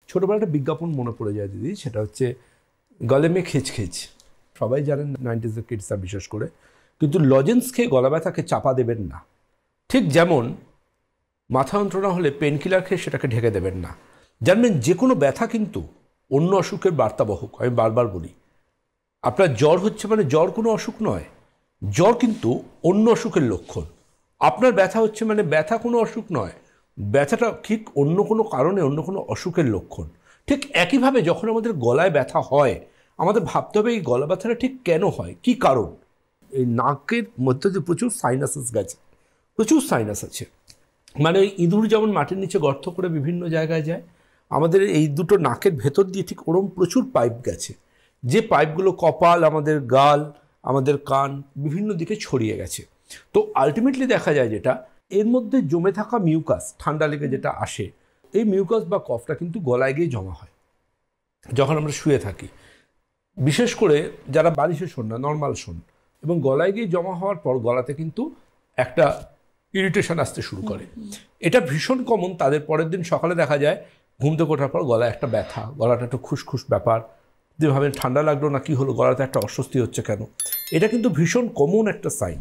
ছোটোবেলা একটা বিজ্ঞাপন মনে পড়ে যায় দিদি, সেটা হচ্ছে গলে মে খিচ খিচ, সবাই জানেন 90s কিডসরা বিশেষ করে, কিন্তু লজেন্স খেয়ে গলা ব্যথাকে চাপা দেবেন না। ঠিক যেমন মাথা যন্ত্রণা হলে পেনকিলার খেয়ে সেটাকে ঢেকে দেবেন না। জানবেন যে কোনো ব্যথা কিন্তু অন্য অসুখের বার্তাবহক। আমি বারবার বলি, আপনার জ্বর হচ্ছে মানে জ্বর কোনো অসুখ নয়, জ্বর কিন্তু অন্য অসুখের লক্ষণ। আপনার ব্যথা হচ্ছে মানে ব্যথা কোনো অসুখ নয়, ব্যথাটা ঠিক অন্য কোনো কারণে অন্য কোনো অসুখের লক্ষণ। ঠিক একইভাবে যখন আমাদের গলায় ব্যথা হয়, আমাদের ভাবতে হবে এই গলা ব্যথাটা ঠিক কেন হয়, কি কারণ। এই নাকের মধ্যে যে প্রচুর সাইনাসেস গেছে, প্রচুর সাইনাস আছে, মানে ওই ইঁদুর যেমন মাটির নিচে গর্ত করে বিভিন্ন জায়গায় যায়, আমাদের এই দুটো নাকের ভেতর দিয়ে ঠিক ওরম প্রচুর পাইপ গেছে, যে পাইপগুলো কপাল, আমাদের গাল, আমাদের কান, বিভিন্ন দিকে ছড়িয়ে গেছে। তো আলটিমেটলি দেখা যায় যেটা এর মধ্যে জমে থাকা মিউকাস, ঠান্ডা লেগে যেটা আসে, এই মিউকাস বা কফটা কিন্তু গলায় গিয়ে জমা হয় যখন আমরা শুয়ে থাকি, বিশেষ করে যারা বালিশে শোন না, নর্মাল শোন, এবং গলায় গিয়ে জমা হওয়ার পর গলাতে কিন্তু একটা ইরিটেশন আসতে শুরু করে। এটা ভীষণ কমন। তাদের পরের দিন সকালে দেখা যায় ঘুম থেকে ওঠার পর গলায় একটা ব্যথা, গলাটা একটু খুসখুস ব্যাপার, যে ভাবেন ঠান্ডা লাগলো না কি হলো, গলাতে একটা অস্বস্তি হচ্ছে কেন। এটা কিন্তু ভীষণ কমন একটা সাইন।